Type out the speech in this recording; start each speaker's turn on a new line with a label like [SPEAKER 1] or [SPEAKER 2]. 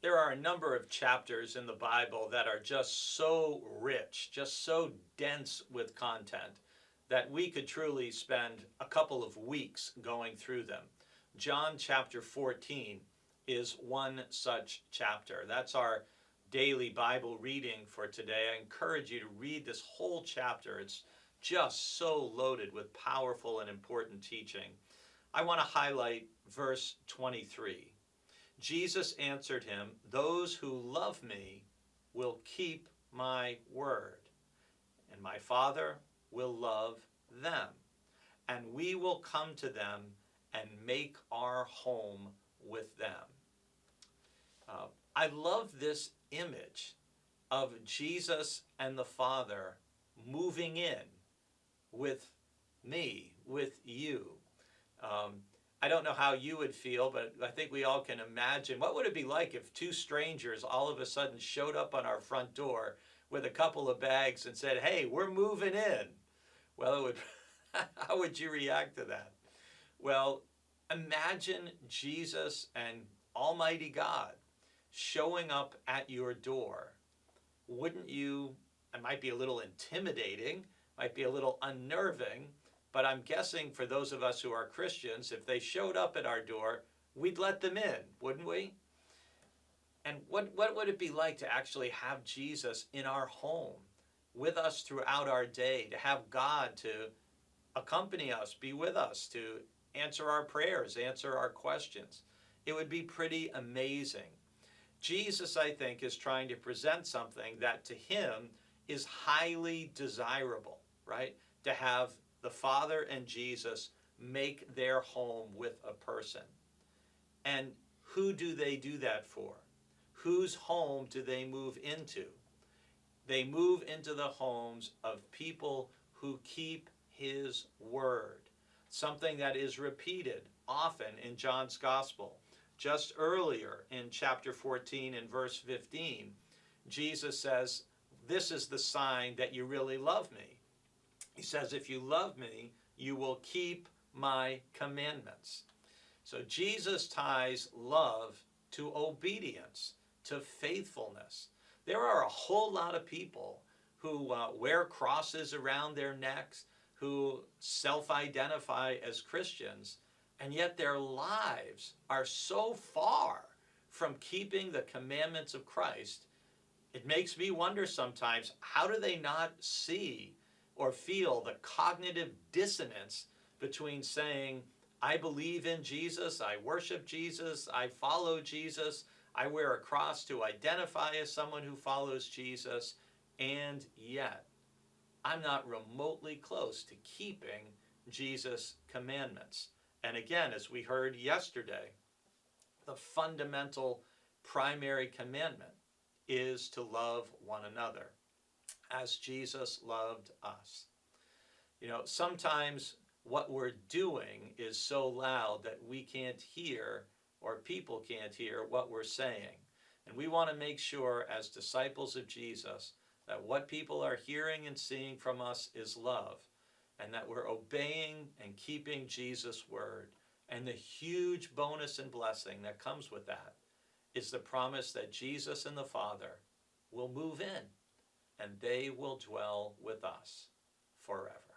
[SPEAKER 1] There are a number of chapters in the Bible that are just so rich, just so dense with content, that we could truly spend a couple of weeks going through them. John chapter 14 is one such chapter. That's our daily Bible reading for today. I encourage you to read this whole chapter. It's just so loaded with powerful and important teaching. I want to highlight verse 23. Jesus answered him, "Those who love me will keep my word, and my Father will love them, and we will come to them and make our home with them." I love this image of Jesus and the Father moving in with me, with you. I don't know how you would feel, but I think we all can imagine. What would it be like if two strangers all of a sudden showed up on our front door with a couple of bags and said, "Hey, we're moving in"? Well, it would. How would you react to that? Well, imagine Jesus and Almighty God showing up at your door. Wouldn't you? It might be a little intimidating, might be a little unnerving, but I'm guessing for those of us who are Christians, if they showed up at our door, we'd let them in, wouldn't we? And what would it be like to actually have Jesus in our home with us throughout our day, to have God to accompany us, be with us, to answer our prayers, answer our questions? It would be pretty amazing. Jesus, I think, is trying to present something that to him is highly desirable, right? To have the Father and Jesus make their home with a person. And who do they do that for? Whose home do they move into? They move into the homes of people who keep his word, something that is repeated often in John's Gospel. Just earlier in chapter 14 and verse 15, Jesus says, "This is the sign that you really love me." He says, "If you love me, you will keep my commandments." So Jesus ties love to obedience, to faithfulness. There are a whole lot of people who wear crosses around their necks, who self-identify as Christians, and yet their lives are so far from keeping the commandments of Christ. It makes me wonder sometimes, how do they not see or feel the cognitive dissonance between saying, "I believe in Jesus, I worship Jesus, I follow Jesus, I wear a cross to identify as someone who follows Jesus," and yet I'm not remotely close to keeping Jesus' commandments. And again, as we heard yesterday, the fundamental primary commandment is to love one another as Jesus loved us. You know, sometimes what we're doing is so loud that we can't hear, or people can't hear, what we're saying. And we want to make sure, as disciples of Jesus, that what people are hearing and seeing from us is love, and that we're obeying and keeping Jesus' word. And the huge bonus and blessing that comes with that is the promise that Jesus and the Father will move in, and they will dwell with us forever.